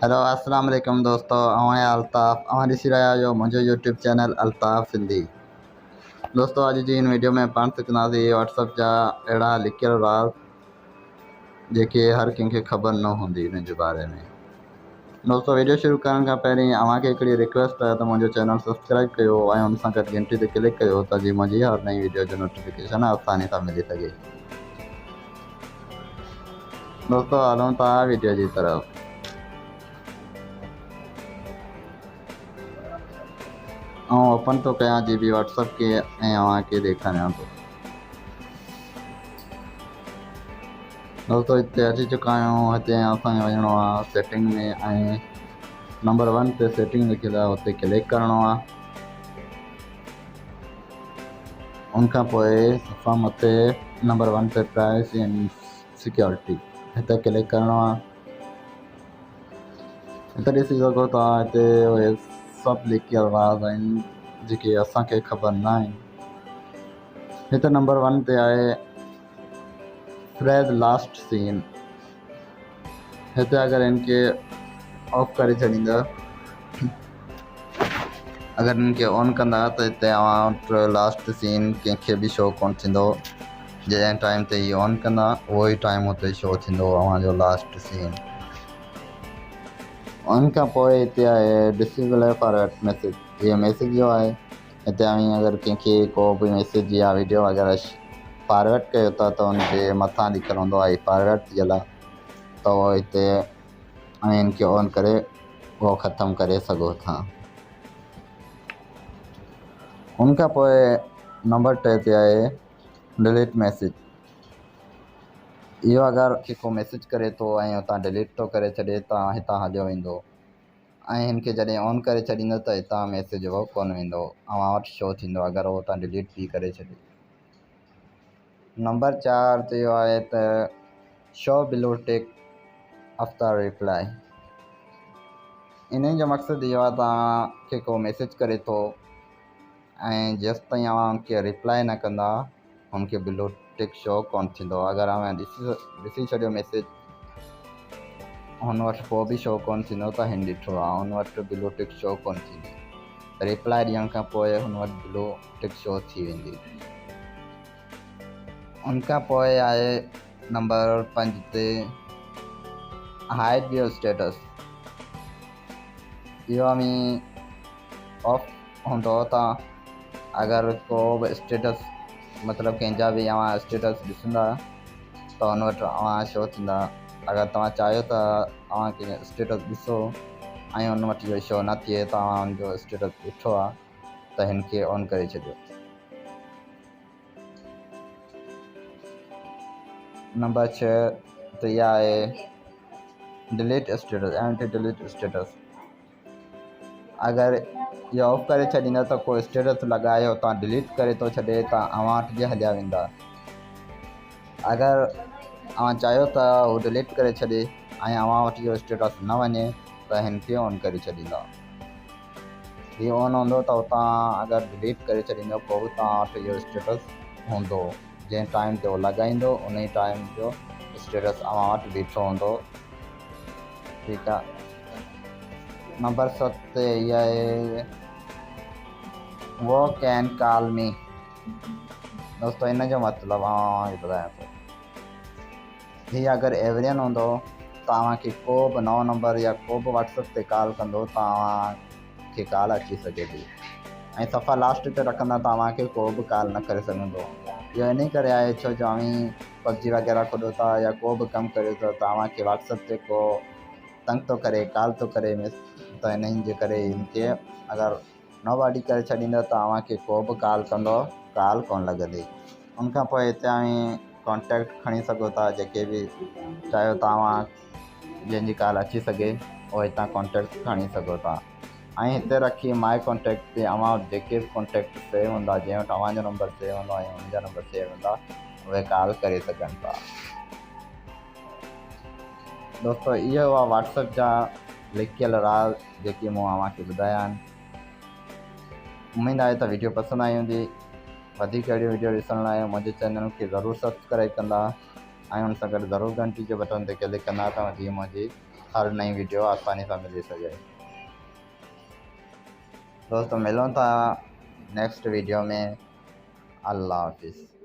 Hello अस्सलाम वालेकुम दोस्तों, अवां अल्ताफ़ अवां ॾिसी रहिया आहियो मुंहिंजो यूट्यूब चैनल अल्ताफ सिंधी। दोस्तों अॼु जी हिन वीडियो में पाण सिखंदासीं व्हाट्सअप जा अहिड़ा लिकियल राज़ जेके हर कंहिंखे ख़बर न हूंदी इन जे बारे में। दोस्तों वीडियो शुरू करण खां पहिरीं अव्हांखे हिकिड़ी रिक्वेस्ट आहे त मुंहिंजो चैनल सब्सक्राइब कयो ऐं हुन सां गॾु घंटी ते क्लिक कयो त जीअं मुंहिंजी हर नई वीडियो जो नोटिफिकेशन आसानी सां मिली सघे। दोस्तों हलूं था वीडियो जी तरफ़। ओपन तो कयां जी बी व्हाट्सअप के अव्हांखे ॾेखारियां थो। दोस्तों इतने अची चुका आहियूं। हिते असांखे वञिणो आहे सेटिंग में ऐं नंबर 1 ते सेटिंग लिखियल आहे, उते क्लिक करिणो आहे। उनखां पोइ सफ़ा मथे नंबर 1 ते प्राइवेसी एंड सिक्योरिटी हिते क्लिक करिणो आहे। हिते ॾिसी सघो था हिते उहे सभु लिकियल राज़ आहिनि जेके असांखे ख़बर न आहिनि। हिते नंबर 1 ते आहे फ्रेज लास्ट सीन। हिते अगर इनके ऑफ करे छॾींदा, अगर इनके ऑन कंदा त हिते अव्हां लास्ट सीन कंहिंखे बि शो कोन थींदो। जंहिं टाइम ते ही ऑन कंदा उहो ई टाइम हुते शो थींदो अव्हांजो लास्ट सीन। उनखां पोइ हिते आहे डिसेबल फॉरवर्ड मैसेज। ये मैसेज जो आहे हिते अगर कंहिंखे को बि मैसेज या वीडियो वग़ैरह फॉरवर्ड कयो था त उनके मथां लिखियलु हूंदो आहे फॉरवर्ड थियल आहे, त उहो हिते इनके ऑन करे वो ख़त्म करे सघो था। उनखां पोइ नंबर 2 ते आहे डिलीट मैसेज। इहो अगरि को मैसेज करे थो ऐं हुतां डिलीट थो करे छॾे त हितां हलियो वेंदो, ऐं हिनखे जॾहिं ऑन करे छॾींदो त हितां मैसेज उहो कोन वेंदो, अव्हां वटि शो थींदो अगरि उहो हुतां डिलीट बि करे छॾे। नंबर 4 ते इहो आहे त शो बिलो टेक आफ्टर रिप्लाई। इन जो मक़सदु इहो आहे तव्हांखे को मैसेज करे थो ऐं जेसि ताईं अव्हां उनखे रिप्लाई न कंदा उनखे बिलो टिक शो कोन थींदो। अगरि अव्हां ॾिसी छॾियो मैसेज हुन वटि पोइ बि शो कोन थींदो त हिन ॾिठो आहे, हुन वटि बिलो टिक शो कोन थींदी। रिप्लाई ॾियण खां पोइ हुन वटि बिलो टिक शो थी वेंदी। उनखां पोइ आहे नंबर 5 ते हाइड योर स्टेटस। इहो बि ऑफ हूंदो त अगर को बि स्टेटस मतलब कंहिंजा बि अव्हां स्टेटस ॾिसंदा त हुन वटि अव्हां शो थींदा। अगर तव्हां चाहियो त अव्हांखे स्टेटस ॾिसो ऐं हुन वटि इहो शो न थिए त अव्हां हुनजो स्टेटस ॾिठो आहे त हिनखे ऑन करे छॾियो। नंबर 6 ते इहा आहे delete status. Anti delete status. अगर इहो ऑफ करे छॾींदा त को स्टेटस लॻाए हुतां डिलीट करे थो छॾे त अव्हां वटि बि हलिया वेंदा। अगर अव्हां चाहियो त उहो डिलीट करे छॾे ऐं अव्हां वटि इहो स्टेटस न वञे त हिनखे ऑन करे छॾींदा। हीअ ऑन हूंदो त हुतां अगर डिलीट करे छॾींदो पोइ बि तव्हां वटि इहो स्टेटस हूंदो। जंहिं टाइम ते उहो लॻाईंदो उन ई टाइम जो स्टेटस अव्हां वटि बीठो हूंदो। ठीकु आहे। नंबर 7 ते इहा आहे वो कैन कॉल मी। दोस्तों इन जो मतिलबु आउं ॿुधायां थो। हीअ अगरि एवरियन हूंदो त तव्हांखे को बि नओं नंबर या को बि व्हाट्सअप ते कॉल कंदो त तव्हांखे कॉल अची सघे थी, ऐं सफ़ा लास्ट ते रखंदा त तव्हांखे को बि कॉल न करे सघंदो। इहो इन करे आहे छो जो पबजी वग़ैरह खोॾो था या को बि कमु करियो था त तव्हांखे व्हाट्सअप ते को तंग थो करे, कॉल थो करे, त इन्हनि जे करे इनके अगरि नोबॉडी करे छॾींदा त तव्हांखे को बि कॉल कंदो कॉल कोन लॻंदी। उनखां पोइ हितां कॉन्टेक्ट खणी सघो था, जेके बि चाहियो तव्हां जंहिंजी कॉल अची सघे उहो हितां कॉन्टेक्ट खणी सघो था। ऐं हिते रखी माई कॉन्टेक्ट ते अव्हां जेके बि कॉन्टेक्ट सेव हूंदा, जंहिं वटि अव्हांजो नंबर सेव हूंदो ऐं हुनजा नंबर सेव हूंदा उहे कॉल करे सघनि था। दोस्तों इहो आहे व्हाट्सअप जा लिकियल राज़ जेके मूं अव्हांखे ॿुधाया आहिनि। उमेद आहे त वीडियो पसंदि आई हूंदी। वधीक अहिड़ी वीडियो ॾिसण लाइ मुंहिंजे चैनल खे ज़रूरु सब्सक्राइब कंदा ऐं हुन सां गॾु ज़रूरु घंटी जे बटन ते क्लिक कंदा त जीअं मुंहिंजी हर नई वीडियो आसानी सां मिली सघे। दोस्तों मिलूं था नेक्स्ट वीडियो में। अल्लाह हाफिज़।